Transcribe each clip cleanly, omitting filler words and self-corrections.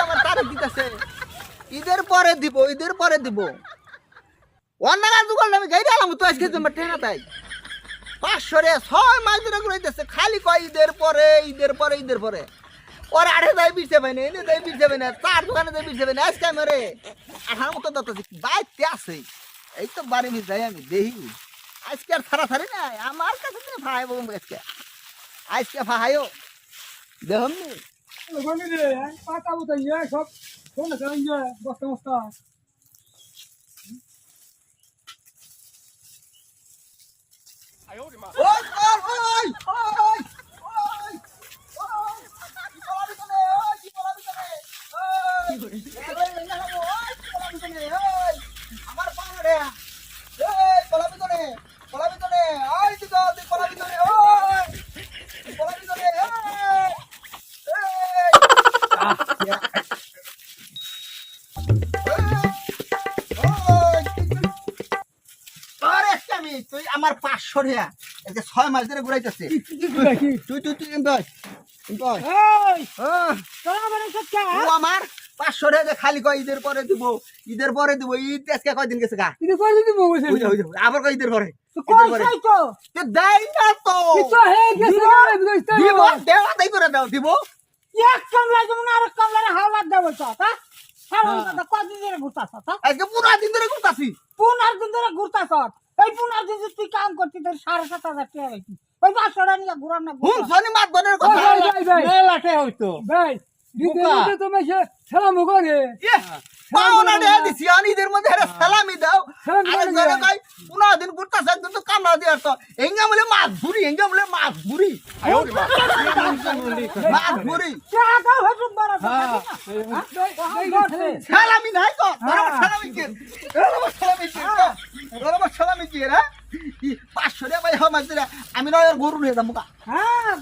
আমার তারিখ দিতেছে ঈদের পরে দিব অন্য কাজ করলে আমি গাইতে আলাম তো আজকে তোমার টেনা তাই 500 রে 6 মাস ধরে ঘুরাইতেছে খালি কয় ঈদের পরে ওর আড়ে যাই বিরছে ভাই না এনে যাই বিরছে ভাই না চার দোকানে যাই বিরছে ভাই না আজকে আমি রে আঠার মতো দত্তাছি বাইতে আছে এই তো বাড়ি মিস যাই আমি দেখি আজকে আর ছাড়াছাড়ি নাই আমার কাছে তুমি ভাই বলুন আজকে ভাইও দেখুন পাতা বুতা ইয়ে সব কোন ইয়ে বস্তা বস্তা আমার পাহাড়ে পলাবি করে তুই আমার 500 টাকা এই যে 6 মাস ধরে ঘুরাইতেছে তুই আমার 500 টাকা খালি কয় ঈদের পরে দিব ঈদ আজকে কয়দিন গেছে গা আবার কয় ঈদের পরে দেয় না তো দিব দেওয়া তাই করে দাও দিব এক কামলা যেমন আর কামলা হাওলা দেব তো তা হাওলা কদিন ধরে ঘুরতাছ তা আজকে পুরা দিন ধরে ঘুরতাছি 15 দিন ধরে ঘুরতাছ এই 15 দিন তুই কাম করতি তোর 7,500 টাকা হইতি ওই 500 টাকা নিয়ে ঘুরান না হুন সনি মাত বনের কথা মেলাতে হইতো ভাই দিতে তুমি সালাম করে পাওনা দে দিছি আনিদের মধ্যে হেরে সালামি দাও আর করে কই 15 দিন ঘুরতাছ একদম তো কামলা দিয়া তো এঙ্গা বলে মাছ ভুরি মাছ ভুরি টাকা হইতো বড় সালামি নাই তো সালামি কি রে 500 টাকা ভাই হামাজ দিরা আমি নয় গরু নিয়ে যাবো কা হ্যাঁ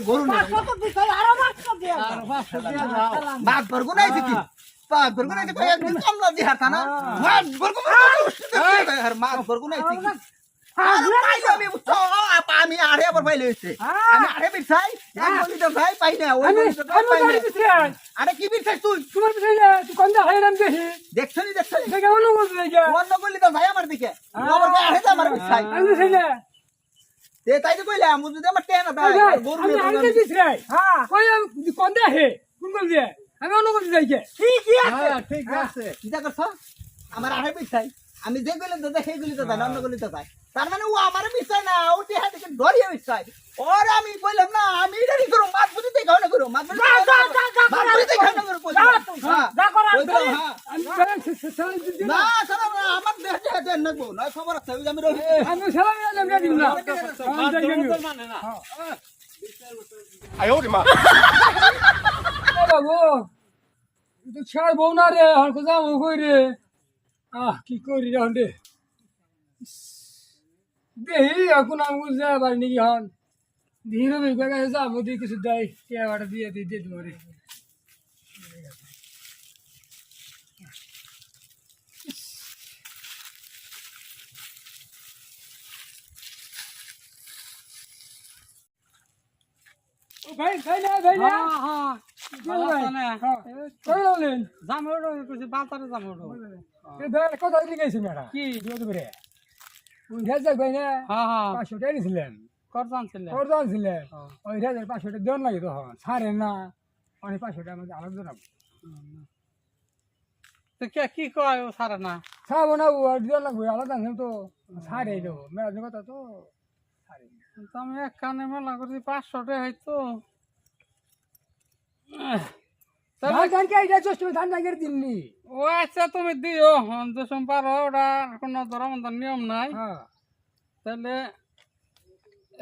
গরু নিয়ে 500 তো দিছাই আরো 500 দিয়া মাছ বর্গ নাই কি পাঁচ বর্গ নাই কই একদিন কামলা দি হাতা না মাছ বর্গ মাছ বর্গ নাই কি আমি আড়ে আবার পাইলে হচ্ছে আমি আড়ে বিছাই এক বলিতে ভাই পাই না ওই আরে কি বিছাই তুই তোমার পিছনে তুই কোন দা হাইরাম দেখি দেখছনি দেখে মনে বলতে দেখে অন্য বলিতে ভাই আমার দিকে আবার আড়ে তো আমার বিছাই আমি ছেলে তে তাই তো কইলা আমি যদি আমার টেনা দাও গরু আমি আনতে দিছি হ্যাঁ কই কোন দা হে কোন বল দিয়ে আমি অন্য বলতে যাইকে ঠিক আছে চিন্তা করছ আমার আড়ে বিছাই আমি যে গলি তো দেখে গলি তো তাই অন্য গলি তো তাই তার মানে ও আমার বিষয় না ও টিহা থেকে ধরিয়ে বিষয় ওর আমি কইলাম না আমি এটাই করব মাছ বুঝিতে খাও না করব মাছ বুঝিতে খাও না করব যা করা না সারা আমার দেহ দেহ নেব নয় খবর আছে আমি রহি আমি সালাম আলাইকুম রে দিন না মানে না বাবু তো ছাড় বউ না রে আর কোথাও কই রে কি করি রে হন্ডে দেহি এখন আমি যায় বাড়ি নাকি হন ধীরে বিকা গেছে যাবো দিয়ে কিছু দেয় কেয়াটা দিয়ে তোমারে ভাই না কই বলেন জামড়ো কইছে বালতারে জামড়ো কথা লিখেছি ম্যাডা কি রে উঠে যাক ভাই না হ্যাঁ 500 টাকা নিয়েছিলেন করজান ছিল ওই 500 টাকা দেন লাগে তখন ছাড়েন না অনেক 500 টাকা আমাদের আলাদা জানাবো তো কে কি কয় ও সারা না ছাড়বো না ও দেন লাগবে আলাদা তো ছাড়ে দেবো ম্যাডামের কথা তো ছাড়ে তো আমি এক কানে মেলা করছি 500 টাকা হইতো ধান জাগের দিননি ও আচ্ছা তুমি দিও দশম পারো ওটা কোনো ধরম নিয়ম নাই তাহলে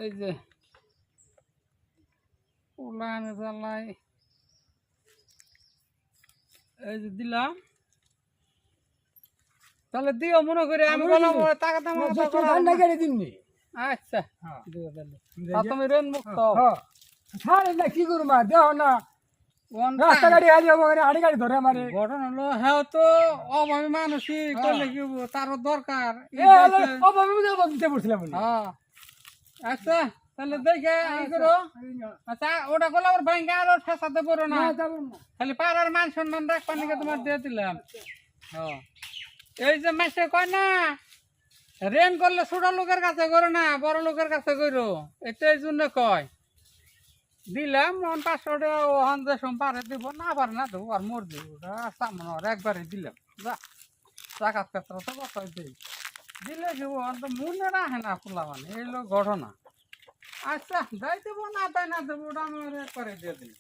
এই যে উলানে জ্বালাই এই যে দিলাম তাহলে দিও মনে করে আমি বললাম টাকা দাম ধান জাগের দিননি আচ্ছা দিও তাহলে তুমি রেন মুক্ত ছাড়ে না কি করবো মা দেহ না রাস্তা গাড়ি হারিয়ে আড়ি গাড়ি ধরে আমার ঘটনা হলো হ্যাঁ তো অভাবী মানুষই করলে কি তারও দরকার দিতে পড়ছিলাম আচ্ছা তাহলে দেখে ই করো আচ্ছা ওটা গোলাপের ভাঙ্গা আর ফেসাতে পড়ো না খালি পাড়ার মান সম্মান রাখবার নাকি তোমার দিয়ে দিলাম এই যে মাসে কয় না রেন করলে ছোট লোকের কাছে করো না বড় লোকের কাছে করো এটা এই জন্য কয় দিলাম মন 500 টাকা ওখান যে পারে দিব না পারে না দেবো আর মোর দিব ওটা সামনে একবারে দিলাম যা টাকার ক্ষেত্রে তো কথাই দিই দিলে কি তো মনে রাখে না খোলা মানে এই লোক ঘটনা আচ্ছা যাই দেবো না তাই না দেবো ওটা আমার একবারে দিয়ে দিই